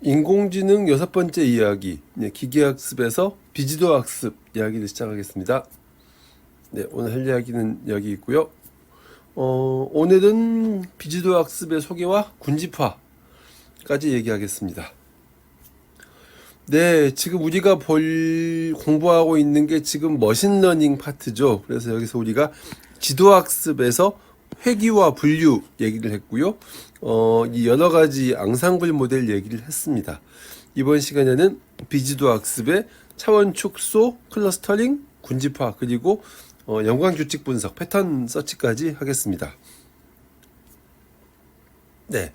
인공지능 여섯 번째 이야기, 기계학습에서 비지도 학습 이야기를 시작하겠습니다. 네, 오늘 할 이야기는 여기 있고요. 오늘은 비지도 학습의 소개와 군집화까지 얘기하겠습니다. 네, 지금 우리가 공부하고 있는 게 지금 머신러닝 파트죠. 그래서 여기서 우리가 지도학습에서 회귀와 분류 얘기를 했고요. 이 여러 가지 앙상블 모델 얘기를 했습니다. 이번 시간에는 비지도 학습의 차원 축소, 클러스터링, 군집화, 그리고 연관 규칙 분석, 패턴 서치까지 하겠습니다. 네.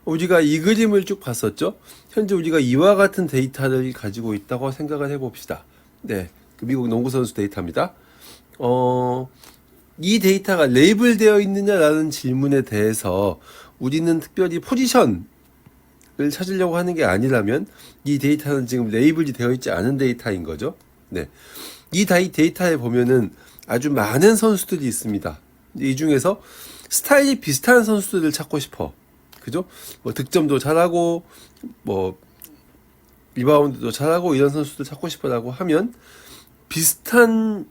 우리가 이 그림을 쭉 봤었죠. 현재 우리가 이와 같은 데이터를 가지고 있다고 생각을 해봅시다. 네. 그 미국 농구선수 데이터입니다. 이 데이터가 레이블되어 있느냐라는 질문에 대해서 우리는 특별히 포지션을 찾으려고 하는 게 아니라면 이 데이터는 지금 레이블이 되어 있지 않은 데이터인 거죠. 네. 이 데이터에 보면은 아주 많은 선수들이 있습니다. 이 중에서 스타일이 비슷한 선수들을 찾고 싶어. 그죠? 뭐 득점도 잘하고, 뭐 리바운드도 잘하고 이런 선수들 찾고 싶어라고 하면 비슷한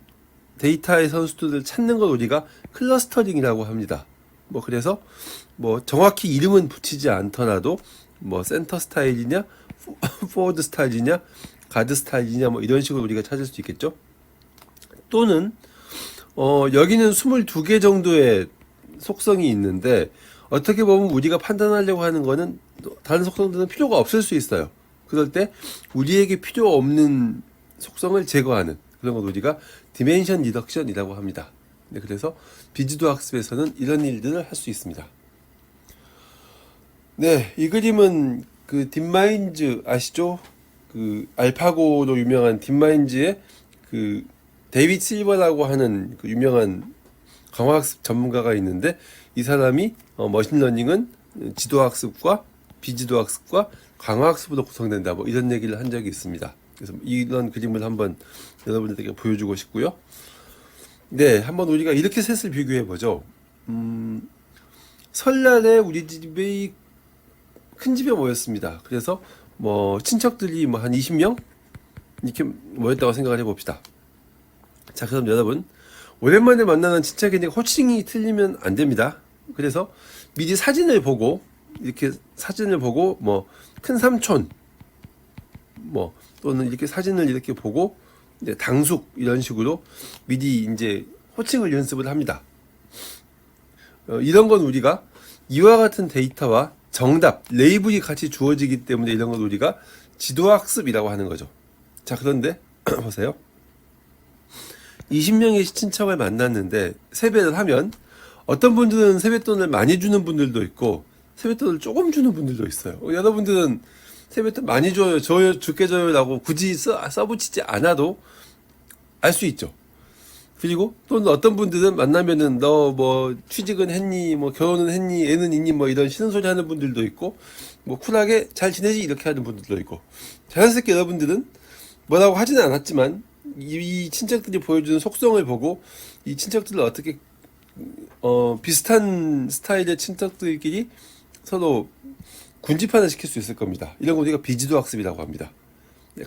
데이터의 선수들을 찾는 걸 우리가 클러스터링이라고 합니다. 뭐 그래서 뭐 정확히 이름은 붙이지 않더라도 뭐 센터 스타일이냐, 포워드 스타일이냐, 가드 스타일이냐 뭐 이런 식으로 우리가 찾을 수 있겠죠. 또는 여기는 22개 정도의 속성이 있는데 어떻게 보면 우리가 판단하려고 하는 거는 다른 속성들은 필요가 없을 수 있어요. 그럴 때 우리에게 필요 없는 속성을 제거하는 그런 걸 우리가 디멘션 리덕션이라고 합니다. 네, 그래서 비지도 학습에서는 이런 일들을 할 수 있습니다. 네, 이 그림은 그 딥마인즈 아시죠? 그 알파고로 유명한 딥마인즈의 그 데이빗 실버라고 하는 그 유명한 강화학습 전문가가 있는데 이 사람이 머신러닝은 지도학습과 비지도학습과 강화학습으로 구성된다 뭐 이런 얘기를 한 적이 있습니다. 그래서 이런 그림을 한번 여러분들에게 보여주고 싶고요. 네, 한번 우리가 이렇게 셋을 비교해 보죠. 설날에 우리 집이 큰 집에 모였습니다. 그래서 뭐 친척들이 뭐 한 20명 이렇게 모였다고 생각을 해봅시다. 자, 그럼 여러분 오랜만에 만나는 친척이니까 호칭이 틀리면 안 됩니다. 그래서 미리 사진을 보고 이렇게 사진을 보고 뭐 큰 삼촌 뭐 또는 이렇게 사진을 이렇게 보고 이제 당숙 이런 식으로 미리 이제 호칭을 연습을 합니다. 이런 건 우리가 이와 같은 데이터와 정답, 레이블이 같이 주어지기 때문에 이런 건 우리가 지도학습이라고 하는 거죠. 자, 그런데 보세요. 20명의 친척을 만났는데 세배를 하면 어떤 분들은 세뱃돈을 많이 주는 분들도 있고 세뱃돈을 조금 주는 분들도 있어요. 여러분들은 세뱃돈 많이 줘요, 줄게 줘요라고 굳이 써붙이지 않아도 알 수 있죠. 그리고 또는 어떤 분들은 만나면은 너 뭐 취직은 했니, 뭐 결혼은 했니, 애는 있니, 뭐 이런 싫은 소리 하는 분들도 있고 뭐 쿨하게 잘 지내지 이렇게 하는 분들도 있고 자연스럽게 여러분들은 뭐라고 하지는 않았지만 이 친척들이 보여주는 속성을 보고 이 친척들을 어떻게 비슷한 스타일의 친척들끼리 서로 군집화를 시킬 수 있을 겁니다. 이런 거 우리가 비지도 학습이라고 합니다.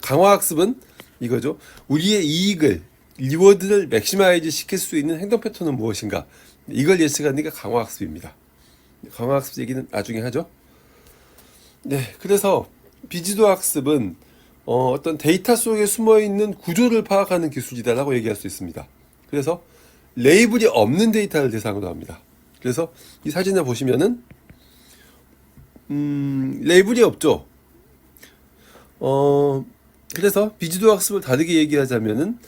강화 학습은 이거죠. 우리의 이익을 리워드를 맥시마이즈 시킬 수 있는 행동 패턴은 무엇인가? 이걸 예측하는 게 강화 학습입니다. 강화 학습 얘기는 나중에 하죠. 네, 그래서 비지도 학습은 어떤 데이터 속에 숨어 있는 구조를 파악하는 기술이다라고 얘기할 수 있습니다. 그래서 레이블이 없는 데이터를 대상으로 합니다. 그래서 이 사진을 보시면은 레이블이 없죠. 그래서 비지도 학습을 다르게 얘기하자면은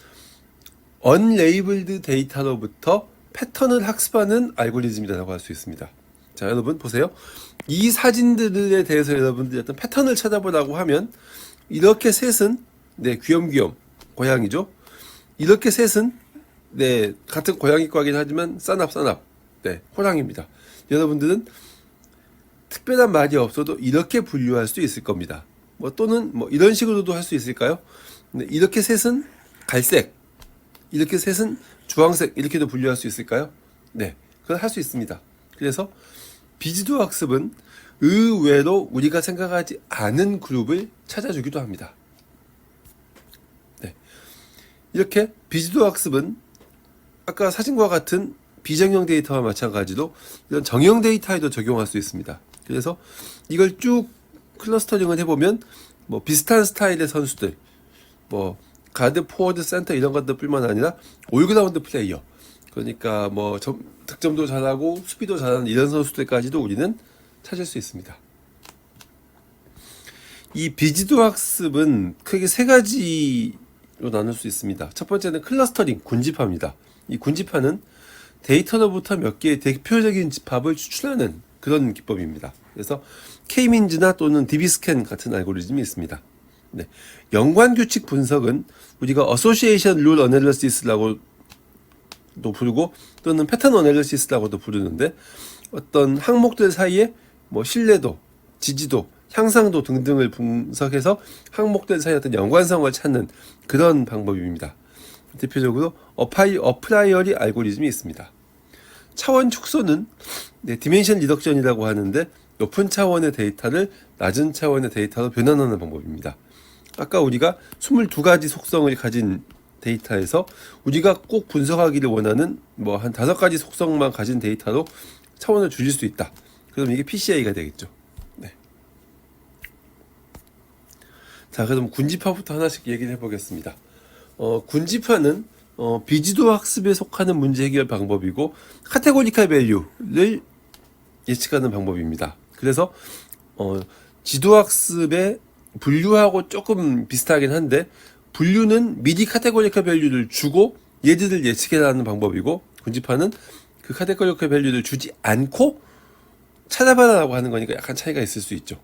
언레이블드 데이터로부터 패턴을 학습하는 알고리즘이라고 할 수 있습니다. 자, 여러분 보세요. 이 사진들에 대해서 여러분들이 어떤 패턴을 찾아보라고 하면 이렇게 셋은 네, 귀염귀염 고양이죠. 이렇게 셋은 네, 같은 고양이과긴 하지만 싸납 네, 호랑입니다. 여러분들은 특별한 말이 없어도 이렇게 분류할 수 있을 겁니다. 뭐 또는 뭐 이런 식으로도 할 수 있을까요? 네, 이렇게 셋은 갈색, 이렇게 셋은 주황색 이렇게도 분류할 수 있을까요? 네, 그걸 할 수 있습니다. 그래서 비지도 학습은 의외로 우리가 생각하지 않은 그룹을 찾아주기도 합니다. 네. 이렇게 비지도 학습은 아까 사진과 같은 비정형 데이터와 마찬가지로 이런 정형 데이터에도 적용할 수 있습니다. 그래서 이걸 쭉 클러스터링을 해보면 뭐 비슷한 스타일의 선수들, 뭐 가드, 포워드, 센터 이런 것들뿐만 아니라 올그라운드 플레이어, 그러니까 뭐 득점도 잘하고 수비도 잘하는 이런 선수들까지도 우리는 찾을 수 있습니다. 이 비지도 학습은 크게 세 가지로 나눌 수 있습니다. 첫 번째는 클러스터링, 군집합니다. 이 군집하는 데이터로부터 몇 개의 대표적인 집합을 추출하는 그런 기법입니다. 그래서 K-민즈나 또는 DB스캔 같은 알고리즘이 있습니다. 네. 연관규칙 분석은 우리가 어소시에이션 룰 어널리시스라고도 부르고 또는 패턴 어널리시스라고도 부르는데, 어떤 항목들 사이에 뭐 신뢰도, 지지도, 향상도 등등을 분석해서 항목들 사이의 어떤 연관성을 찾는 그런 방법입니다. 대표적으로 어프라이어리 알고리즘이 있습니다. 차원 축소는 디멘션 리덕션이라고 하는데, 높은 차원의 데이터를 낮은 차원의 데이터로 변환하는 방법입니다. 아까 우리가 22가지 속성을 가진 데이터에서 우리가 꼭 분석하기를 원하는 뭐 한 5가지 속성만 가진 데이터로 차원을 줄일 수 있다. 그럼 이게 PCA가 되겠죠. 네. 자, 그럼 군집화부터 하나씩 얘기를 해보겠습니다. 군집화는 비지도 학습에 속하는 문제 해결 방법이고 카테고리칼 밸류를 예측하는 방법입니다. 그래서 지도 학습의 분류하고 조금 비슷하긴 한데, 분류는 미리 카테고리칼 밸류를 주고 얘들을 예측해라는 방법이고, 군집화는 그 카테고리칼 밸류를 주지 않고 찾아봐라라고 하는 거니까 약간 차이가 있을 수 있죠.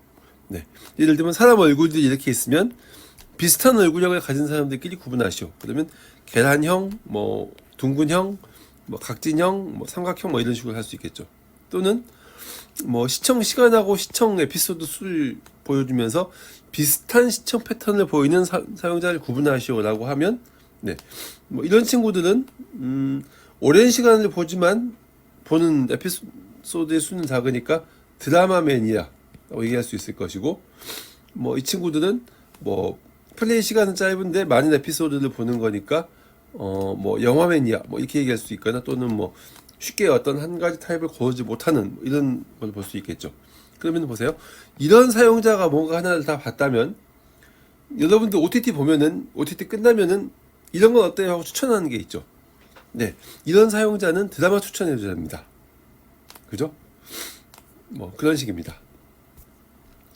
네. 예를 들면 사람 얼굴들이 이렇게 있으면 비슷한 얼굴형을 가진 사람들끼리 구분하시오. 그러면 계란형, 뭐 둥근형, 뭐 각진형, 뭐 삼각형 뭐 이런 식으로 할 수 있겠죠. 또는 뭐 시청 시간하고 시청 에피소드 수를 보여주면서 비슷한 시청 패턴을 보이는 사용자를 구분하시오라고 하면, 네, 뭐 이런 친구들은 오랜 시간을 보지만 보는 에피소드의 수는 작으니까 드라마 매니아라고 얘기할 수 있을 것이고, 뭐 이 친구들은 뭐 플레이 시간은 짧은데 많은 에피소드를 보는 거니까 뭐 영화 매니아 뭐 이렇게 얘기할 수 있거나, 또는 뭐 쉽게 어떤 한 가지 타입을 고르지 못하는 이런 걸 볼 수 있겠죠. 그러면 보세요. 이런 사용자가 뭔가 하나를 다 봤다면, 여러분들 OTT 보면은, OTT 끝나면은 이런 건 어때요 하고 추천하는 게 있죠. 네, 이런 사용자는 드라마 추천해 줘야 됩니다. 그죠? 뭐 그런 식입니다.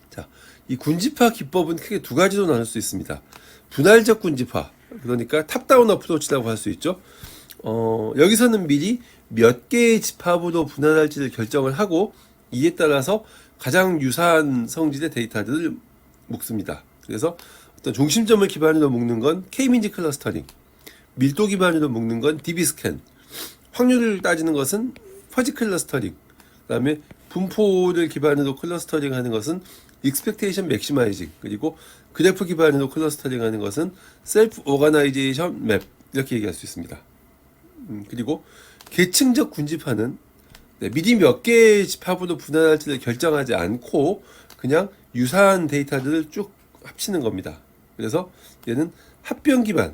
자, 이 군집화 기법은 크게 두 가지로 나눌 수 있습니다. 분할적 군집화, 그러니까 탑다운 어프로치라고 할 수 있죠. 여기서는 미리 몇 개의 집합으로 분할할지를 결정을 하고, 이에 따라서 가장 유사한 성질의 데이터들을 묶습니다. 그래서 어떤 중심점을 기반으로 묶는 건 K-민즈 클러스터링, 밀도 기반으로 묶는 건 DB스캔, 확률을 따지는 것은 퍼지 클러스터링, 그 다음에 분포를 기반으로 클러스터링 하는 것은 익스펙테이션 맥시마이징, 그리고 그래프 기반으로 클러스터링 하는 것은 셀프 오가나이제이션 맵, 이렇게 얘기할 수 있습니다. 그리고 계층적 군집화는 미리 몇 개의 집합으로 분할할지를 결정하지 않고 그냥 유사한 데이터들을 쭉 합치는 겁니다. 그래서 얘는 합병 기반,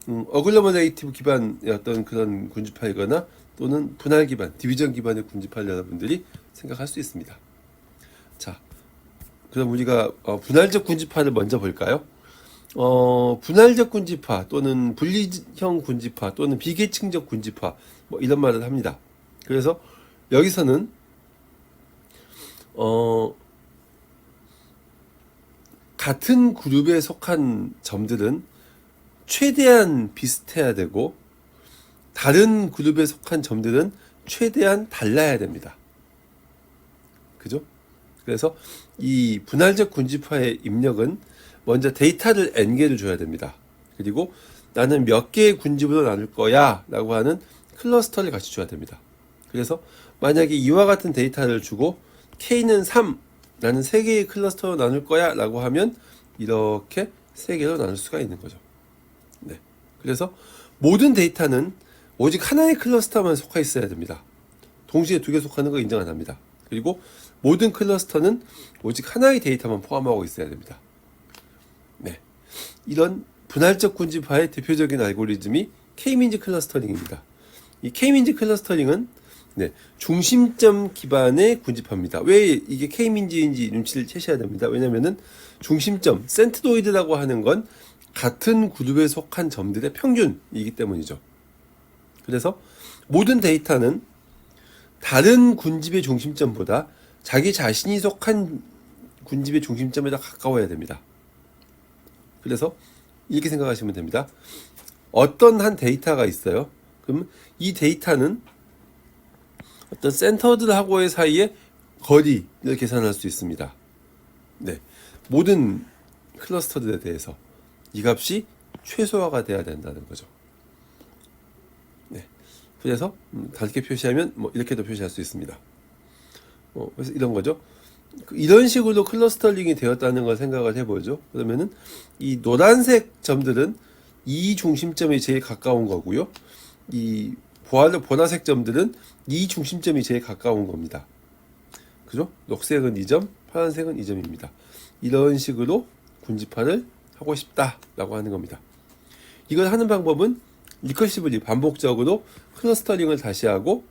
어글러머네이티브 기반의 어떤 그런 군집화이거나, 또는 분할 기반, 디비전 기반의 군집화를 여러분들이 생각할 수 있습니다. 자, 그럼 우리가 분할적 군집화를 먼저 볼까요? 분할적 군집화 또는 분리형 군집화 또는 비계층적 군집화 뭐 이런 말을 합니다. 그래서 여기서는 같은 그룹에 속한 점들은 최대한 비슷해야 되고, 다른 그룹에 속한 점들은 최대한 달라야 됩니다. 그죠? 그래서 이 분할적 군집화의 입력은 먼저 데이터를 n개를 줘야 됩니다. 그리고 나는 몇 개의 군집으로 나눌 거야 라고 하는 클러스터를 같이 줘야 됩니다. 그래서 만약에 이와 같은 데이터를 주고 K는 3, 나는 3개의 클러스터로 나눌 거야 라고 하면 이렇게 3개로 나눌 수가 있는 거죠. 네. 그래서 모든 데이터는 오직 하나의 클러스터만 속해 있어야 됩니다. 동시에 2개 속하는 거 인정 안 합니다. 그리고 모든 클러스터는 오직 하나의 데이터만 포함하고 있어야 됩니다. 네. 이런 분할적 군집화의 대표적인 알고리즘이 K-민즈 클러스터링입니다. 이 K-민즈 클러스터링은 네, 중심점 기반의 군집화입니다. 왜 이게 K-민즈인지 눈치를 채셔야 됩니다. 왜냐면은 중심점, 센트로이드라고 하는 건 같은 그룹에 속한 점들의 평균이기 때문이죠. 그래서 모든 데이터는 다른 군집의 중심점보다 자기 자신이 속한 군집의 중심점에 더 가까워야 됩니다. 그래서 이렇게 생각하시면 됩니다. 어떤 한 데이터가 있어요. 그럼 이 데이터는 어떤 센터들하고의 사이의 거리를 계산할 수 있습니다. 네, 모든 클러스터들에 대해서 이 값이 최소화가 돼야 된다는 거죠. 네, 그래서 다르게 표시하면 뭐 이렇게도 표시할 수 있습니다. 그래서 이런 거죠. 이런 식으로 클러스터링이 되었다는 걸 생각을 해보죠. 그러면은 이 노란색 점들은 이 중심점이 제일 가까운 거고요. 이 보라색 점들은 이 중심점이 제일 가까운 겁니다. 그죠? 녹색은 2점, 파란색은 2점입니다. 이런 식으로 군집화를 하고 싶다라고 하는 겁니다. 이걸 하는 방법은 리커시블리 반복적으로 클러스터링을 다시 하고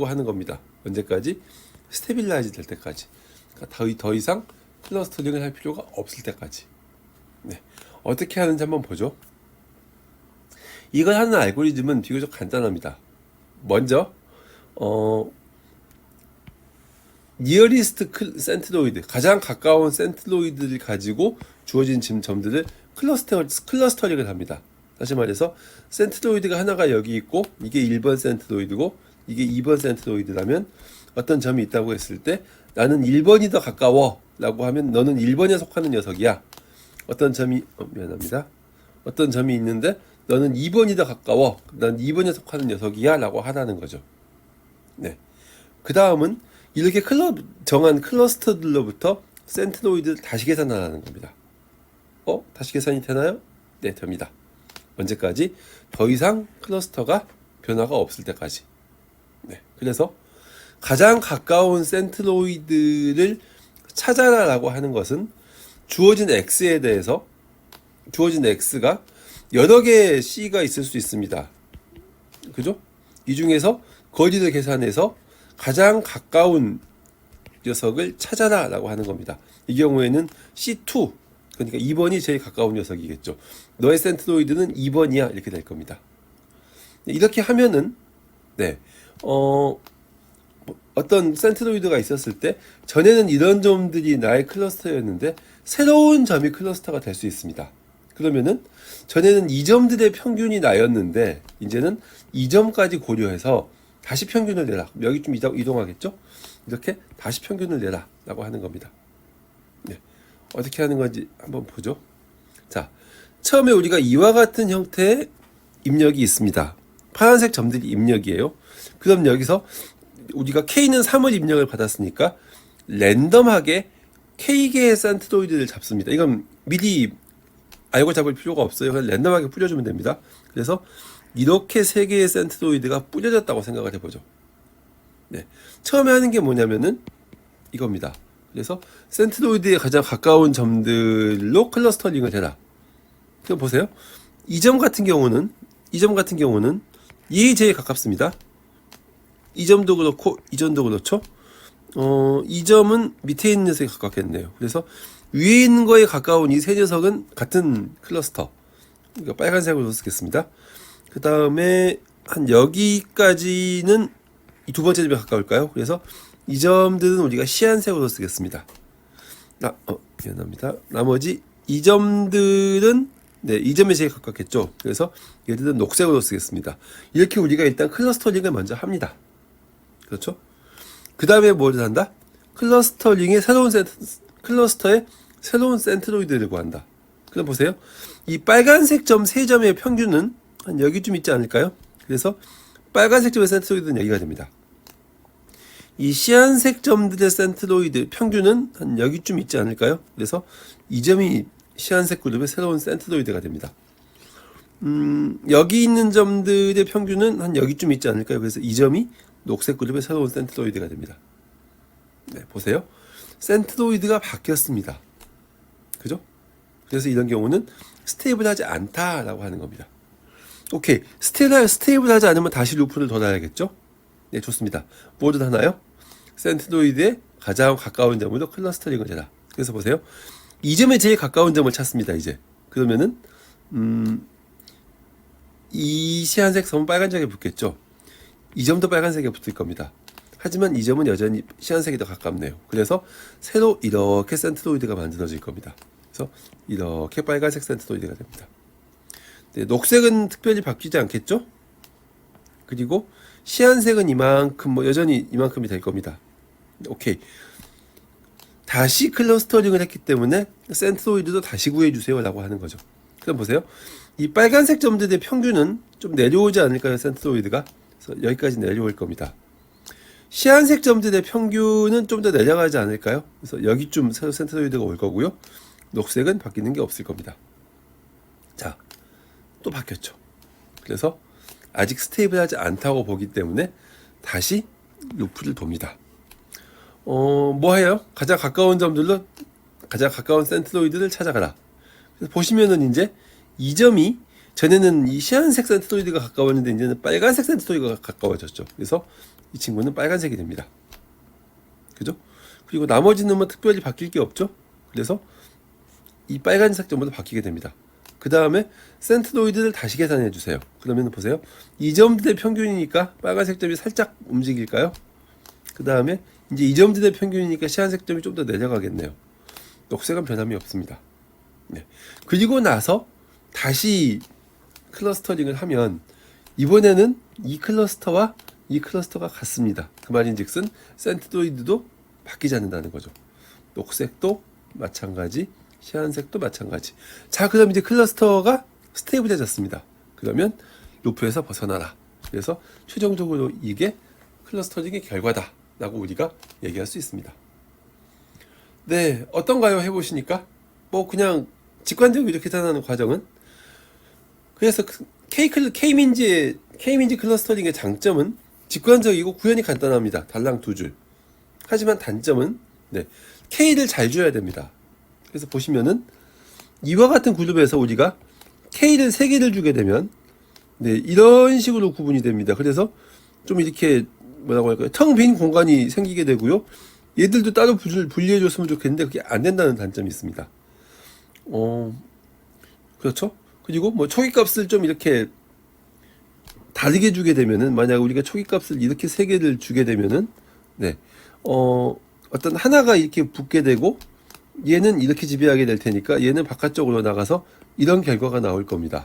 하는 겁니다. 언제까지? 스테빌라이즈 될 때까지. 그러니까 더 이상 클러스터링을 할 필요가 없을 때까지. 네. 어떻게 하는지 한번 보죠. 이걸 하는 알고리즘은 비교적 간단합니다. 먼저 니어리스트 센트로이드, 가장 가까운 센트로이드를 가지고 주어진 점들을 클러스터링을 합니다. 다시 말해서 센트로이드가 하나가 여기 있고 이게 1번 센트로이드고 이게 2번 센트로이드라면 어떤 점이 있다고 했을 때 나는 1번이 더 가까워 라고 하면 너는 1번에 속하는 녀석이야. 어떤 점이 어떤 점이 있는데 너는 2번이 더 가까워. 난 2번에 속하는 녀석이야 라고 하라는 거죠. 네. 그 다음은 이렇게 정한 클러스터들로부터 센트로이드를 다시 계산하라는 겁니다. 다시 계산이 되나요? 네, 됩니다. 언제까지? 더 이상 클러스터가 변화가 없을 때까지. 네. 그래서 가장 가까운 센트로이드를 찾아라라고 하는 것은 주어진 x에 대해서 주어진 x가 여러 개의 c가 있을 수 있습니다. 그죠? 이 중에서 거리를 계산해서 가장 가까운 녀석을 찾아라라고 하는 겁니다. 이 경우에는 C2, 그러니까 2번이 제일 가까운 녀석이겠죠. 너의 센트로이드는 2번이야 이렇게 될 겁니다. 이렇게 하면은 네, 어떤 센트로이드가 있었을 때 전에는 이런 점들이 나의 클러스터였는데 새로운 점이 클러스터가 될 수 있습니다. 그러면은 전에는 이 점들의 평균이 나였는데 이제는 이 점까지 고려해서 다시 평균을 내라. 여기 좀 이동하겠죠? 이렇게 다시 평균을 내라 라고 하는 겁니다. 네. 어떻게 하는 건지 한번 보죠. 자, 처음에 우리가 이와 같은 형태의 입력이 있습니다. 파란색 점들이 입력이에요. 그럼 여기서 우리가 K는 3을 입력을 받았으니까 랜덤하게 K개의 센트로이드를 잡습니다. 이건 미리 알고 잡을 필요가 없어요. 그냥 랜덤하게 뿌려주면 됩니다. 그래서 이렇게 3개의 센트로이드가 뿌려졌다고 생각을 해보죠. 네. 처음에 하는 게 뭐냐면은 이겁니다. 그래서 센트로이드에 가장 가까운 점들로 클러스터링을 해라. 그럼 보세요. 이 점 같은 경우는 이 제일 가깝습니다. 이 점도 그렇고 이 점도 그렇죠. 이 점은 밑에 있는 녀석에 가깝겠네요. 그래서 위에 있는 거에 가까운 이 세 녀석은 같은 클러스터. 그러니까 빨간색으로 쓰겠습니다. 그 다음에 한 여기까지는 이 두 번째 점에 가까울까요? 그래서 이 점들은 우리가 시안색으로 쓰겠습니다. 미안합니다. 나머지 이 점들은 네, 이 점에 제일 가깝겠죠. 그래서 얘들은 녹색으로 쓰겠습니다. 이렇게 우리가 일단 클러스터링을 먼저 합니다. 그렇죠? 그 다음에 뭐를 한다? 클러스터의 새로운 센트로이드를 구한다. 그럼 보세요. 이 빨간색 점 세 점의 평균은 한 여기쯤 있지 않을까요? 그래서 빨간색 점의 센트로이드는 여기가 됩니다. 이 시안색 점들의 센트로이드 평균은 한 여기쯤 있지 않을까요? 그래서 이 점이 시안색 그룹의 새로운 센트로이드가 됩니다. 여기 있는 점들의 평균은 한 여기쯤 있지 않을까요? 그래서 이 점이 녹색 그룹의 새로운 센트로이드가 됩니다. 네, 보세요. 센트로이드가 바뀌었습니다. 그죠? 그래서 이런 경우는 스테이블하지 않다라고 하는 겁니다. 오케이. 스테이블하지 않으면 다시 루프를 돌아야겠죠? 네, 좋습니다. 뭐를 하나요? 센트로이드에 가장 가까운 점으로 클러스터링을 해라. 그래서 보세요. 이 점에 제일 가까운 점을 찾습니다, 이제. 그러면은, 이 시안색 섬은 빨간색에 붙겠죠? 이 점도 빨간색에 붙을 겁니다. 하지만 이 점은 여전히 시안색이 더 가깝네요. 그래서 새로 이렇게 센트로이드가 만들어질 겁니다. 그래서 이렇게 빨간색 센트로이드가 됩니다. 네, 녹색은 특별히 바뀌지 않겠죠? 그리고 시안색은 이만큼, 여전히 이만큼이 될 겁니다. 오케이. 다시 클러스터링을 했기 때문에 센트로이드도 다시 구해주세요 라고 하는 거죠. 그럼 보세요. 이 빨간색 점들의 평균은 좀 내려오지 않을까요? 센트로이드가. 그래서 여기까지 내려올 겁니다. 시안색 점들의 평균은 좀 더 내려가지 않을까요? 그래서 여기쯤 센트로이드가 올 거고요. 녹색은 바뀌는 게 없을 겁니다. 자, 또 바뀌었죠. 그래서 아직 스테이블하지 않다고 보기 때문에 다시 루프를 돕니다. 뭐 해요? 가장 가까운 점들로 가장 가까운 센트로이드를 찾아가라. 그래서 보시면은 이제 이 점이 전에는 이 시안색 센트로이드가 가까웠는데 이제는 빨간색 센트로이드가 가까워졌죠. 그래서 이 친구는 빨간색이 됩니다. 그죠? 그리고 나머지는 뭐 특별히 바뀔 게 없죠. 그래서 이 빨간색 점으로 바뀌게 됩니다. 그 다음에 센트로이드를 다시 계산해 주세요. 그러면 보세요. 이 점들의 평균이니까 빨간색 점이 살짝 움직일까요? 그 다음에 이제 이 점들의 평균이니까 시안색 점이 좀 더 내려가겠네요. 녹색은 변함이 없습니다. 네. 그리고 나서 다시 클러스터링을 하면 이번에는 이 클러스터와 이 클러스터가 같습니다. 그 말인즉슨 센트로이드도 바뀌지 않는다는 거죠. 녹색도 마찬가지, 시안색도 마찬가지. 자, 그럼 이제 클러스터가 스테이블해졌습니다. 그러면 루프에서 벗어나라. 그래서 최종적으로 이게 클러스터링의 결과다 라고 우리가 얘기할 수 있습니다. 네, 어떤가요? 해보시니까 뭐 그냥 직관적으로 이렇게 계산하는 과정은. 그래서 K민지 클러스터링의 장점은 직관적이고 구현이 간단합니다. 달랑 2줄. 하지만 단점은 K를 잘 줘야 됩니다. 그래서 보시면은 이와 같은 그룹에서 우리가 K를 3개를 주게 되면 이런 식으로 구분이 됩니다. 그래서 좀 이렇게 뭐라고 할까요? 텅 빈 공간이 생기게 되고요. 얘들도 따로 분리해 줬으면 좋겠는데 그게 안 된다는 단점이 있습니다. 그렇죠? 그리고 뭐 초기값을 좀 이렇게 다르게 주게 되면은, 만약 우리가 초기값을 이렇게 3개를 주게 되면은 어떤 하나가 이렇게 붙게 되고 얘는 이렇게 지배하게 될 테니까 얘는 바깥쪽으로 나가서 이런 결과가 나올 겁니다.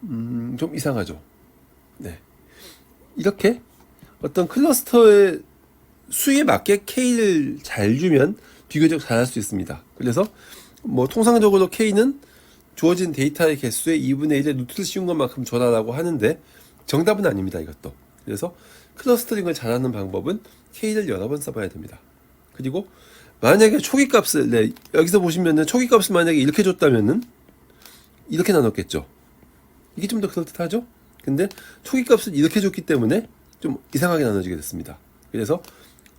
좀 이상하죠. 네. 이렇게 어떤 클러스터의 수에 맞게 K를 잘 주면 비교적 잘할 수 있습니다. 그래서 뭐 통상적으로 K는 주어진 데이터의 개수의 2분의 1에 루트를 씌운 것만큼 줘라라고 하는데 정답은 아닙니다, 이것도. 그래서 클러스터링을 잘하는 방법은 K를 여러 번 써봐야 됩니다. 그리고 만약에 초기값을 여기서 보시면은 초기값을 만약에 이렇게 줬다면은 이렇게 나눴겠죠. 이게 좀 더 그럴듯하죠? 근데 초기값을 이렇게 줬기 때문에 좀 이상하게 나눠지게 됐습니다. 그래서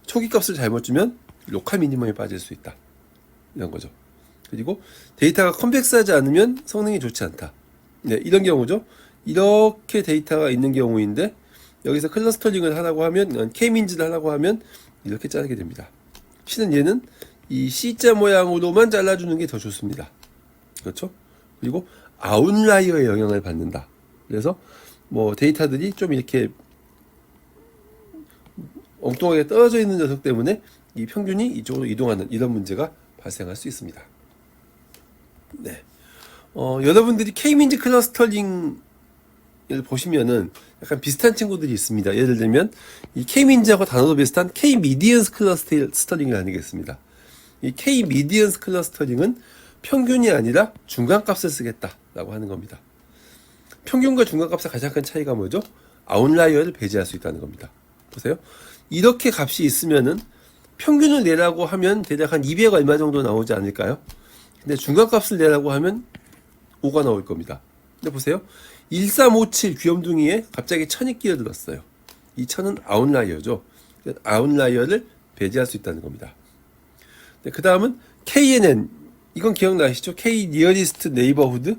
초기값을 잘못 주면 로컬 미니멈에 빠질 수 있다, 이런 거죠. 그리고 데이터가 컴팩스하지 않으면 성능이 좋지 않다. 이런 경우죠. 이렇게 데이터가 있는 경우인데 여기서 클러스터링을 하라고 하면, K민지를 하라고 하면 이렇게 자르게 됩니다. 실은 얘는 이 C자 모양으로만 잘라주는 게 더 좋습니다. 그렇죠? 그리고 아웃라이어의 영향을 받는다. 그래서 뭐 데이터들이 좀 이렇게 엉뚱하게 떨어져 있는 녀석 때문에 이 평균이 이쪽으로 이동하는 이런 문제가 발생할 수 있습니다. 네. 여러분들이 K민지 클러스터링을 보시면은 약간 비슷한 친구들이 있습니다. 예를 들면 이 K민지하고 단어도 비슷한 K-미디언스 클러스터링이 아니겠습니다. 이 K-미디언스 클러스터링은 평균이 아니라 중간값을 쓰겠다라고 하는 겁니다. 평균과 중간값의 가장 큰 차이가 뭐죠? 아웃라이어를 배제할 수 있다는 겁니다. 보세요. 이렇게 값이 있으면은 평균을 내라고 하면 대략 한 200 얼마 정도 나오지 않을까요? 근데 중간값을 내라고 하면 5가 나올 겁니다. 근데 보세요. 1357 귀염둥이에 갑자기 1000이 끼어들었어요. 이 1000은 아웃라이어죠. 아웃라이어를 배제할 수 있다는 겁니다. 네, 그 다음은 KNN. 이건 기억나시죠? K Nearest Neighborhood.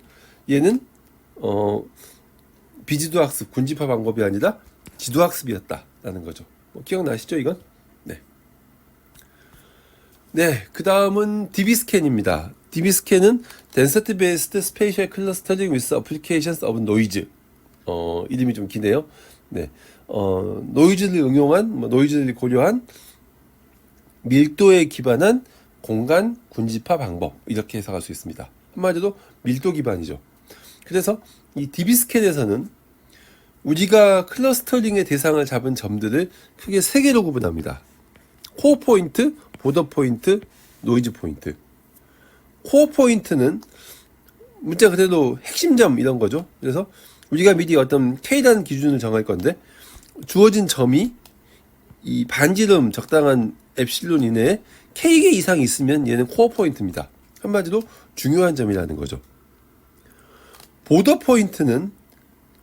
얘는 비지도 학습, 군집화 방법이 아니라 지도 학습이었다라는 거죠. 기억나시죠? 이건? 네. 네, 그 다음은 DB스캔입니다. DB스캔은 Density Based Spatial Clustering with Applications of Noise. 이름이 좀 기네요. 네, 노이즈를 응용한, 노이즈를 고려한 밀도에 기반한 공간 군집화 방법. 이렇게 해석할 수 있습니다. 한마디로 밀도 기반이죠. 그래서 이 DB스캔에서는 우리가 클러스터링의 대상을 잡은 점들을 크게 3개로 구분합니다. 코어 포인트, 보더 포인트, 노이즈 포인트. 코어 포인트는 문자 그대로 핵심점 이런 거죠. 그래서 우리가 미리 어떤 K라는 기준을 정할 건데 주어진 점이 이 반지름 적당한 엡실론 이내에 K개 이상이 있으면 얘는 코어 포인트입니다. 한마디로 중요한 점이라는 거죠. 보더 포인트는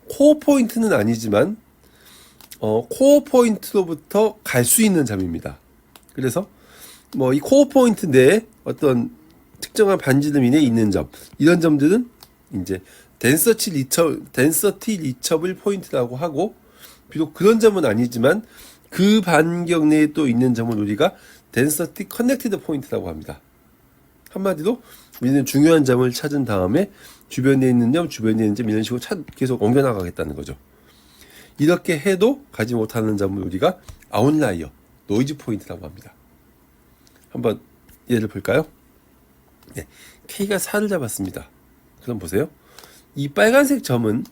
코어 포인트는 아니지만 코어 포인트로부터 갈 수 있는 점입니다. 그래서 이 코어 포인트 내에 어떤 특정한 반지름 이내에 있는 점, 이런 점들은 이제 덴서티 리처블 포인트라고 하고, 비록 그런 점은 아니지만 그 반경 내에 또 있는 점을 우리가 덴서티 커넥티드 포인트라고 합니다. 한마디로 우리는 중요한 점을 찾은 다음에 주변에 있는 점, 주변에 있는 점 이런 식으로 계속 옮겨나가겠다는 거죠. 이렇게 해도 가지 못하는 점을 우리가 아웃라이어, 노이즈 포인트라고 합니다. 한번 예를 볼까요? 네, K가 4를 잡았습니다. 그럼 보세요. 이 빨간색 점은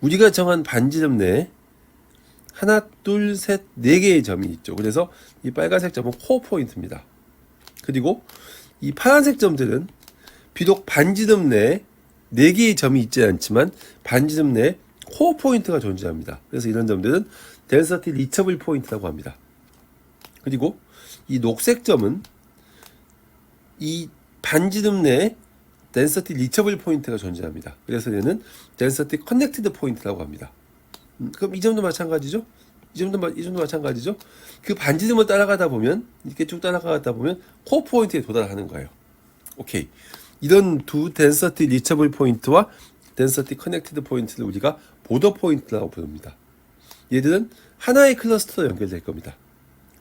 우리가 정한 반지름 내에 하나, 둘, 셋, 4개의 점이 있죠. 그래서 이 빨간색 점은 코어 포인트입니다. 그리고 이 파란색 점들은 비록 반지름 내에 4개의 점이 있지 않지만 반지름 내에 코어 포인트가 존재합니다. 그래서 이런 점들은 덴서티 리처블 포인트라고 합니다. 그리고 이 녹색 점은 이 반지름 내에 덴서티 리처블 포인트가 존재합니다. 그래서 얘는 덴서티 커넥티드 포인트라고 합니다. 그럼 이 점도 마찬가지죠? 이 점도 마찬가지죠? 그 반지름을 따라가다 보면, 이렇게 쭉 따라가다 보면 코어 포인트에 도달하는 거예요. 오케이. 이런 두 덴서티 리처블 포인트와 덴서티 커넥티드 포인트를 우리가 보더 포인트라고 부릅니다. 얘들은 하나의 클러스터로 연결될 겁니다.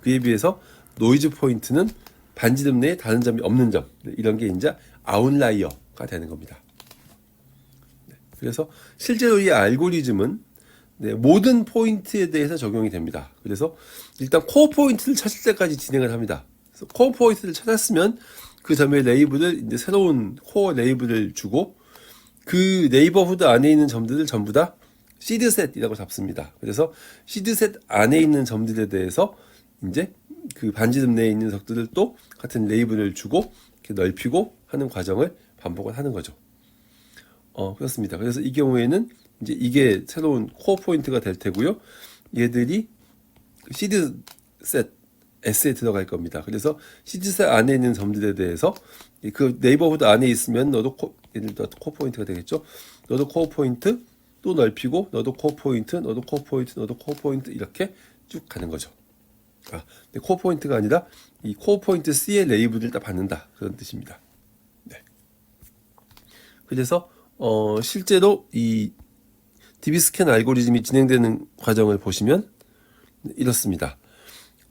그에 비해서 노이즈 포인트는 반지름 내에 다른 점이 없는 점, 이런 게 이제 아웃라이어가 되는 겁니다. 그래서 실제로 이 알고리즘은 모든 포인트에 대해서 적용이 됩니다. 그래서 일단 코어 포인트를 찾을 때까지 진행을 합니다. 그래서 코어 포인트를 찾았으면 그 점의 레이블을 이제 새로운 코어 레이블을 주고 그 네이버후드 안에 있는 점들을 전부 다 시드셋이라고 잡습니다. 그래서 시드셋 안에 있는 점들에 대해서 이제 그 반지름 내에 있는 녀석들을 또 같은 레이블을 주고 이렇게 넓히고 하는 과정을 반복을 하는 거죠. 그렇습니다. 그래서 이 경우에는 이제 이게 새로운 코어 포인트가 될 테고요. 얘들이 시드셋 S에 들어갈 겁니다. 그래서 시드셋 안에 있는 점들에 대해서 그 네이버후드 안에 있으면 너도 예를 들어 코어 포인트가 되겠죠. 너도 코어 포인트 또 넓히고 너도 코어 포인트, 너도 코어 포인트, 너도 코어 포인트 이렇게 쭉 가는 거죠. 근데 코어 포인트가 아니라 이 코어 포인트 C의 레이블을 다 받는다 그런 뜻입니다. 네. 그래서 실제로 이 DB스캔 알고리즘이 진행되는 과정을 보시면 이렇습니다.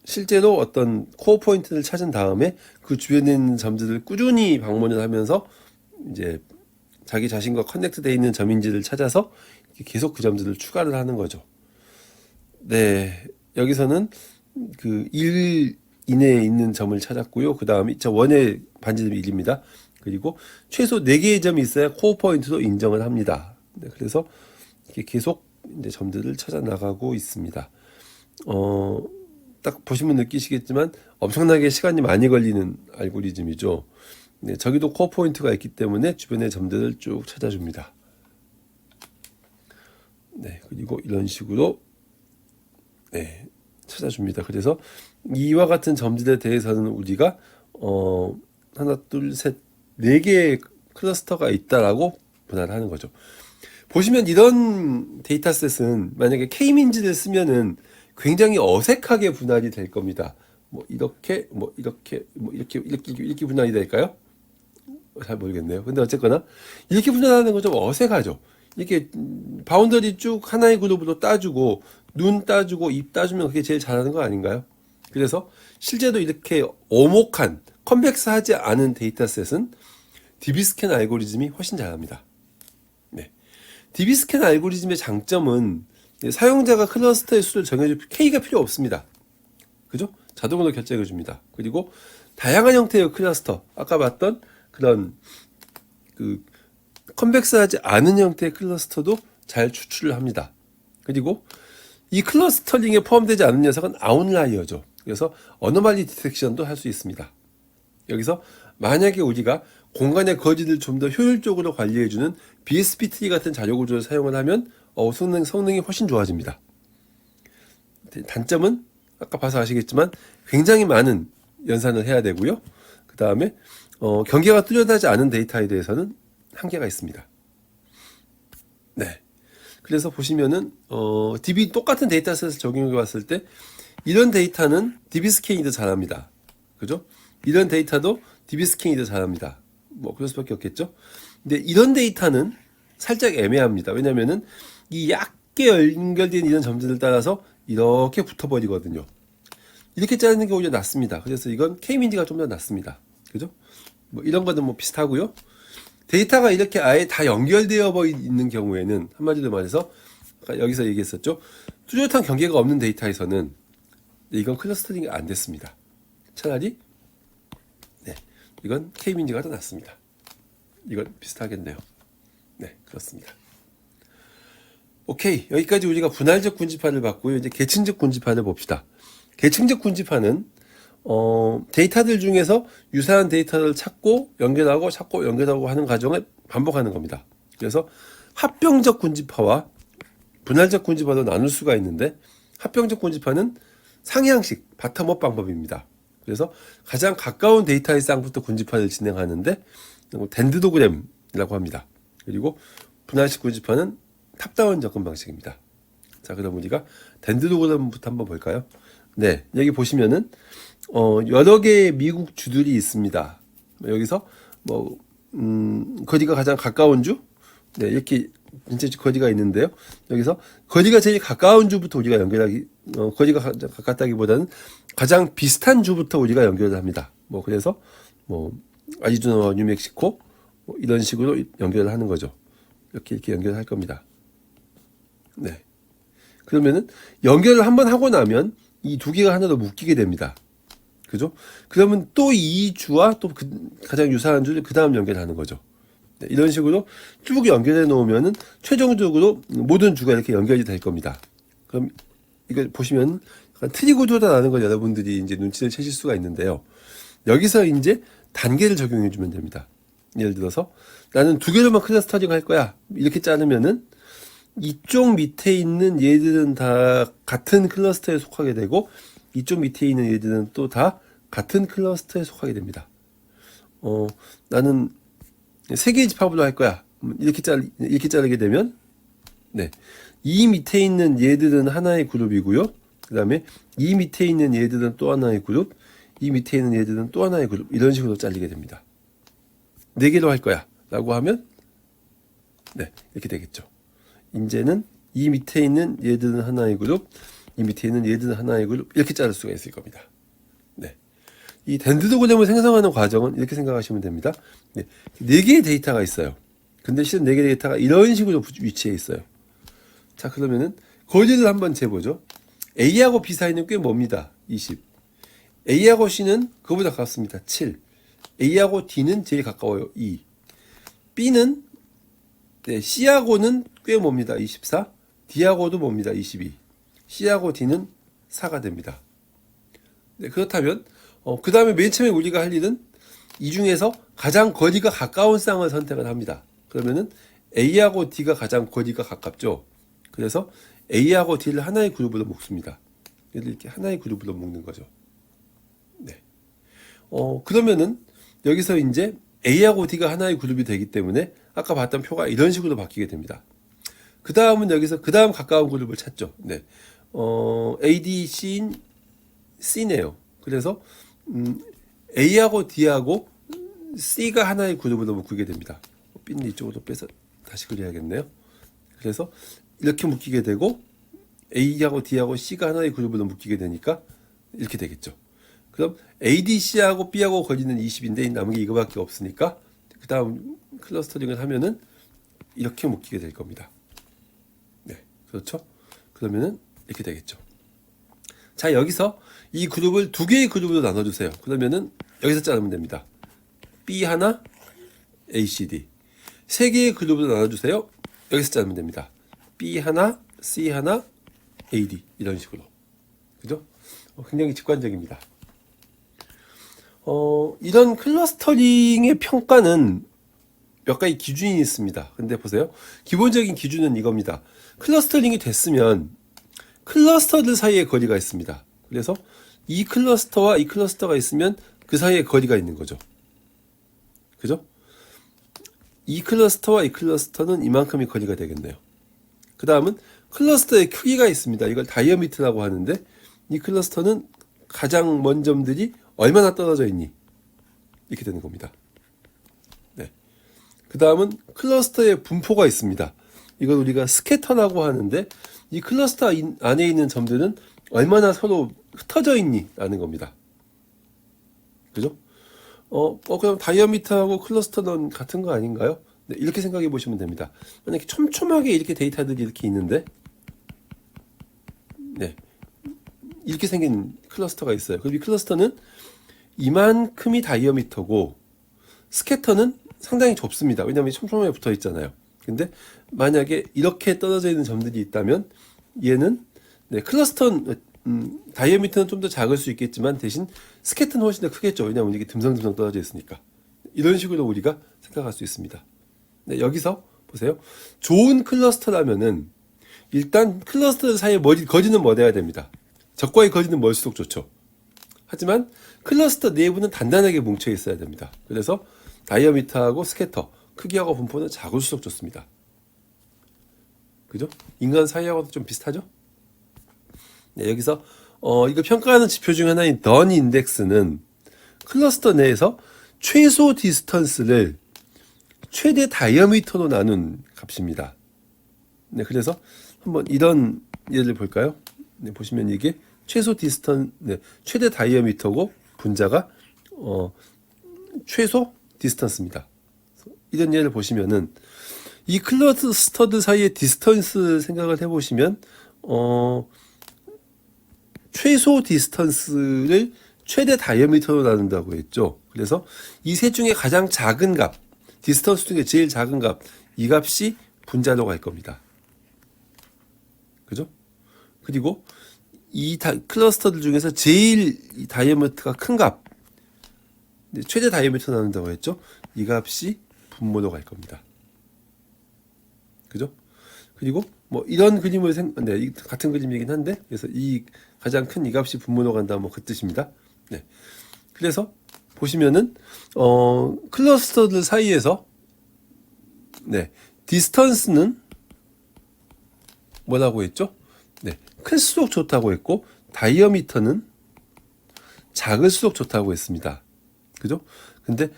실제로 어떤 코어 포인트를 찾은 다음에 그 주변에 있는 점들을 꾸준히 방문을 하면서 이제 자기 자신과 커넥트되어 있는 점인지를 찾아서 계속 그 점들을 추가를 하는 거죠. 네, 여기서는 그 1 이내에 있는 점을 찾았고요. 그 다음에 저 원의 반지름이 1입니다. 그리고 최소 4개의 점이 있어야 코어 포인트도 인정을 합니다. 네, 그래서 이렇게 계속 이제 점들을 찾아 나가고 있습니다. 딱 보시면 느끼시겠지만 엄청나게 시간이 많이 걸리는 알고리즘이죠. 네, 저기도 코어 포인트가 있기 때문에 주변의 점들을 쭉 찾아줍니다. 네, 그리고 이런 식으로 네, 찾아줍니다. 그래서 이와 같은 점들에 대해서는 우리가 하나, 둘, 셋, 4개의 클러스터가 있다라고 분할을 하는 거죠. 보시면 이런 데이터셋은 만약에 K민지를 쓰면은 굉장히 어색하게 분할이 될 겁니다. 뭐 이렇게 뭐 이렇게 뭐 이렇게 분할이 될까요? 잘 모르겠네요. 근데 어쨌거나 이렇게 분할하는 건 좀 어색하죠. 이렇게 바운더리 쭉 하나의 그룹으로 따주고 눈 따주고 입 따주면 그게 제일 잘하는 거 아닌가요? 그래서 실제로 이렇게 오목한 컴plex하지 않은 데이터셋은 DB스캔 알고리즘이 훨씬 잘합니다. 네. DB스캔 알고리즘의 장점은 사용자가 클러스터의 수를 정해줄 K가 필요 없습니다. 그죠? 자동으로 결정해 줍니다. 그리고 다양한 형태의 클러스터, 아까 봤던 그런 그 컴plex하지 않은 형태의 클러스터도 잘 추출을 합니다. 그리고 이 클러스터링에 포함되지 않은 녀석은 아웃라이어죠. 그래서 어노말리 디텍션도 할 수 있습니다. 여기서 만약에 우리가 공간의 거지를 좀 더 효율적으로 관리해주는 BSP 트리 같은 자료 구조를 사용을 하면 성능이 훨씬 좋아집니다. 단점은 아까 봐서 아시겠지만 굉장히 많은 연산을 해야 되고요. 그 다음에 경계가 뚜렷하지 않은 데이터에 대해서는 한계가 있습니다. 네. 그래서 보시면은 DB 똑같은 데이터셋을 적용해 봤을 때 이런 데이터는 DB 스캔이 더 잘합니다. 그죠? 이런 데이터도 DB 스캔이 더 잘합니다. 뭐 그럴 수밖에 없겠죠. 근데 이런 데이터는 살짝 애매합니다. 왜냐면은 이 얇게 연결된 이런 점들을 따라서 이렇게 붙어버리거든요. 이렇게 자르는 게 오히려 낫습니다. 그래서 이건 K민지가 좀 더 낫습니다. 그죠? 뭐 이런 거는 뭐 비슷하고요. 데이터가 이렇게 아예 다 연결되어 있는 경우에는 한마디로 말해서 아까 여기서 얘기했었죠. 뚜렷한 경계가 없는 데이터에서는 이건 클러스터링이 안 됐습니다. 차라리 네, 이건 K민지가 더 낫습니다. 이건 비슷하겠네요. 네, 그렇습니다. 오케이, 여기까지 우리가 분할적 군집화를 봤고요. 이제 계층적 군집화를 봅시다. 계층적 군집화는 데이터들 중에서 유사한 데이터를 찾고 연결하고 하는 과정을 반복하는 겁니다. 그래서 합병적 군집화와 분할적 군집화로 나눌 수가 있는데 합병적 군집화는 상향식 바텀업 방법입니다. 그래서 가장 가까운 데이터의 쌍부터 군집화를 진행하는데 덴드도그램이라고 합니다. 그리고 분할식 군집화는 탑다운 접근 방식입니다. 자, 그럼 우리가 덴드도그램부터 한번 볼까요? 네, 여기 보시면은 여러 개의 미국 주들이 있습니다. 여기서 거리가 가장 가까운 주, 네, 이렇게 진짜 거리가 있는데요. 여기서 거리가 제일 가까운 주부터 우리가 거리가 가깝다기보다는 가장 비슷한 주부터 우리가 연결을 합니다. 그래서 아리조나와 뉴멕시코 이런 식으로 연결을 하는 거죠. 이렇게 연결을 할 겁니다. 네. 그러면은 연결을 한번 하고 나면 이 두 개가 하나로 묶이게 됩니다. 그죠? 그러면 또 이 주와 또 가장 유사한 주를 그 다음 연결하는 거죠. 네, 이런 식으로 쭉 연결해 놓으면은 최종적으로 모든 주가 이렇게 연결이 될 겁니다. 그럼 이걸 보시면 트리 구조다라는 걸 여러분들이 이제 눈치를 채실 수가 있는데요. 여기서 이제 단계를 적용해 주면 됩니다. 예를 들어서 나는 두 개로만 클러스터링 할 거야. 이렇게 자르면은 이쪽 밑에 있는 얘들은 다 같은 클러스터에 속하게 되고 이쪽 밑에 있는 얘들은 또 다 같은 클러스터에 속하게 됩니다. 나는 세 개의 집합으로 할 거야. 이렇게 자르게 되면 네. 이 밑에 있는 얘들은 하나의 그룹이고요. 그 다음에 이 밑에 있는 얘들은 또 하나의 그룹, 이 밑에 있는 얘들은 또 하나의 그룹, 이런 식으로 잘리게 됩니다. 네 개로 할 거야 라고 하면 네, 이렇게 되겠죠. 이제는 이 밑에 있는 얘들은 하나의 그룹, 이 밑에 있는 얘들은 하나의 그룹, 이렇게 자를 수가 있을 겁니다. 네. 이 덴드도그램을 생성하는 과정은 이렇게 생각하시면 됩니다. 네. 네 개의 데이터가 있어요. 근데 실은 네 개의 데이터가 이런 식으로 위치해 있어요. 자, 그러면은 거리를 한번 재보죠. A하고 B 사이는 꽤 멉니다. 20. A하고 C는 그보다 가깝습니다. 7. A하고 D는 제일 가까워요. 2. B는 네, C하고는 꽤 멉니다. 24. D하고도 멉니다. 22. C하고 D는 4가 됩니다. 네, 그렇다면 그 다음에 맨 처음에 우리가 할 일은 이 중에서 가장 거리가 가까운 쌍을 선택을 합니다. 그러면은 A하고 D가 가장 거리가 가깝죠. 그래서 A하고 D를 하나의 그룹으로 묶습니다. 이렇게 하나의 그룹으로 묶는 거죠. 네. 그러면은 여기서 이제 A하고 D가 하나의 그룹이 되기 때문에 아까 봤던 표가 이런 식으로 바뀌게 됩니다. 그 다음은 여기서 그 다음 가까운 그룹을 찾죠. 네. A, D, C인 C네요. 그래서 A하고 D하고 C가 하나의 그룹으로 묶이게 됩니다. B는 이쪽으로 빼서 다시 그려야겠네요. 그래서 이렇게 묶이게 되고 A하고 D하고 C가 하나의 그룹으로 묶이게 되니까 이렇게 되겠죠. 그럼 ADC하고 B하고 걸리는 20인데 남은 게 이거밖에 없으니까 그 다음 클러스터링을 하면은 이렇게 묶이게 될 겁니다. 네, 그렇죠? 그러면은 이렇게 되겠죠. 자, 여기서 이 그룹을 두 개의 그룹으로 나눠주세요. 그러면은 여기서 자르면 됩니다. B 하나, ACD. 세 개의 그룹으로 나눠주세요. 여기서 자르면 됩니다. B 하나, C 하나, AD. 이런 식으로. 그죠? 굉장히 직관적입니다. 이런 클러스터링의 평가는 몇 가지 기준이 있습니다. 근데 보세요. 기본적인 기준은 이겁니다. 클러스터링이 됐으면 클러스터들 사이에 거리가 있습니다. 그래서 이 클러스터와 이 클러스터가 있으면 그 사이에 거리가 있는 거죠. 그죠? 이 클러스터와 이 클러스터는 이만큼의 거리가 되겠네요. 그 다음은 클러스터의 크기가 있습니다. 이걸 다이어미터라고 하는데 이 클러스터는 가장 먼 점들이 얼마나 떨어져 있니? 이렇게 되는 겁니다. 네. 그 다음은 클러스터의 분포가 있습니다. 이걸 우리가 스캐터라고 하는데 이 클러스터 안에 있는 점들은 얼마나 서로 흩어져 있니? 라는 겁니다. 그죠? 그럼 다이어미터하고 클러스터는 같은 거 아닌가요? 네, 이렇게 생각해 보시면 됩니다. 만약에 촘촘하게 이렇게 데이터들이 이렇게 있는데, 네, 이렇게 생긴 클러스터가 있어요. 그럼 이 클러스터는 이만큼이 다이어미터고, 스캐터는 상당히 좁습니다. 왜냐하면 촘촘하게 붙어 있잖아요. 근데 만약에 이렇게 떨어져 있는 점들이 있다면, 얘는, 네, 다이어미터는 좀 더 작을 수 있겠지만 대신 스캐터는 훨씬 더 크겠죠. 왜냐하면 이게 듬성듬성 떨어져 있으니까. 이런 식으로 우리가 생각할 수 있습니다. 네, 여기서 보세요. 좋은 클러스터라면은 일단 클러스터 사이에 거리는 멀어야 됩니다. 적과의 거리는 멀수록 좋죠. 하지만 클러스터 내부는 단단하게 뭉쳐 있어야 됩니다. 그래서 다이어미터하고 스캐터, 크기하고 분포는 작을수록 좋습니다. 그죠? 인간 사이하고도 좀 비슷하죠? 네, 여기서 이거 평가하는 지표 중 하나인 던 인덱스는 클러스터 내에서 최소 디스턴스를 최대 다이어미터로 나눈 값입니다. 네, 그래서 한번 이런 예를 볼까요? 네, 보시면 이게 최대 다이어미터고 분자가 최소 디스턴스입니다. 이런 예를 보시면은 이 클러스터들 사이의 디스턴스 생각을 해보시면 최소 디스턴스를 최대 다이어미터로 나눈다고 했죠. 그래서 이 셋 중에 가장 작은 값, 디스턴스 중에 제일 작은 값, 이 값이 분자로 갈 겁니다. 그죠? 그리고 이 클러스터들 중에서 제일 이 다이어미터가 큰 값, 최대 다이어미터 나눈다고 했죠. 이 값이 분모로 갈 겁니다. 그죠? 그리고 뭐 이런 그림을 네, 같은 그림이긴 한데, 그래서 이 가장 큰 이 값이 분모로 간다, 뭐 그 뜻입니다. 네. 그래서 보시면은 클러스터들 사이에서 네, 디스턴스는 뭐라고 했죠? 네, 클수록 좋다고 했고 다이어미터는 작을수록 좋다고 했습니다. 그죠? 근데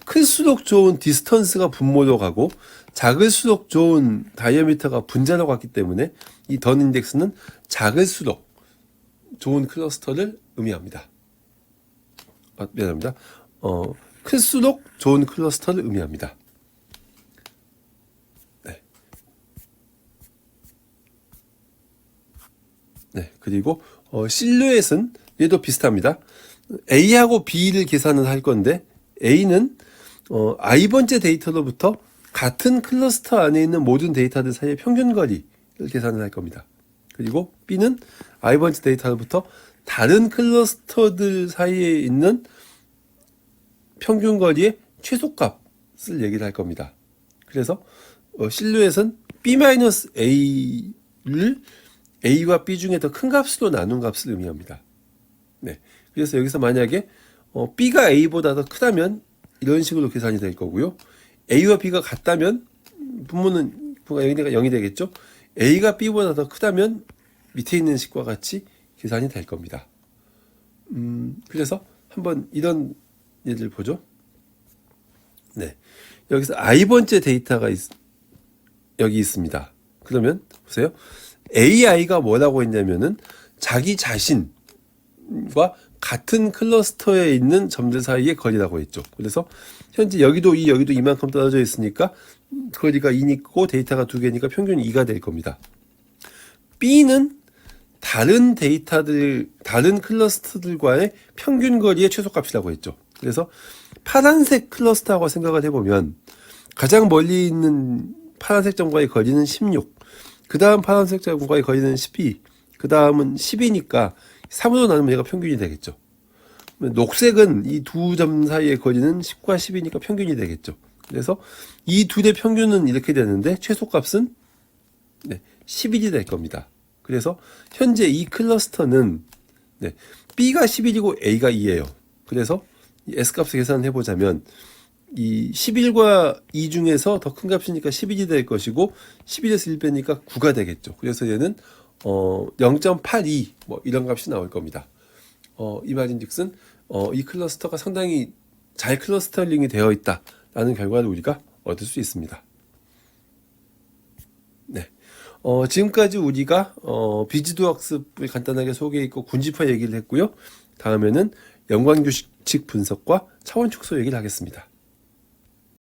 클수록 좋은 디스턴스가 분모로 가고 작을수록 좋은 다이어미터가 분자로 갔기 때문에 이 던 인덱스는 작을수록 좋은 클러스터를 의미합니다. 미안합니다. 클수록 좋은 클러스터를 의미합니다. 네. 네. 그리고 실루엣은 얘도 비슷합니다. A하고 B를 계산을 할 건데 A는 i번째 데이터로부터 같은 클러스터 안에 있는 모든 데이터들 사이의 평균 거리를 계산을 할 겁니다. 그리고 B는 i번째 데이터로부터 다른 클러스터들 사이에 있는 평균 거리의 최소값을 얘기를 할 겁니다. 그래서 실루엣은 B-A를 A와 B 중에 더 큰 값으로 나눈 값을 의미합니다. 네. 그래서 여기서 만약에 B가 A보다 더 크다면 이런 식으로 계산이 될 거고요. A와 B가 같다면 분모는 0이 되겠죠. A가 B보다 더 크다면 밑에 있는 식과 같이 계산이 될 겁니다. 그래서 한번 이런 예를 보죠. 네. 여기서 i번째 데이터가 여기 있습니다. 그러면 보세요. AI가 뭐라고 했냐면은 자기 자신과 같은 클러스터에 있는 점들 사이의 거리라고 했죠. 그래서 현재 여기도 이만큼 떨어져 있으니까 거리가 2니까 데이터가 2개니까 평균이 2가 될 겁니다. B는 다른 클러스터들과의 평균 거리의 최소값이라고 했죠. 그래서 파란색 클러스터하고 생각을 해보면 가장 멀리 있는 파란색 점과의 거리는 16, 그 다음 파란색 점과의 거리는 12, 그 다음은 10이니까 3으로 나누면 얘가 평균이 되겠죠. 녹색은 이 두 점 사이의 거리는 10과 10이니까 평균이 되겠죠. 그래서 이 둘의 평균은 이렇게 되는데 최소값은 11이 될 겁니다. 그래서 현재 이 클러스터는 B가 11이고 A가 2예요. 그래서 이 S값을 계산해 보자면 이 11과 2 중에서 더 큰 값이니까 11이 될 것이고 11에서 1 빼니까 9가 되겠죠. 그래서 얘는 0.82 뭐 이런 값이 나올 겁니다. 이 말인즉슨 이 클러스터가 상당히 잘 클러스터링이 되어 있다라는 결과를 우리가 얻을 수 있습니다. 네. 지금까지 우리가 비지도 학습을 간단하게 소개했고 군집화 얘기를 했고요. 다음에는 연관규칙 분석과 차원 축소 얘기를 하겠습니다.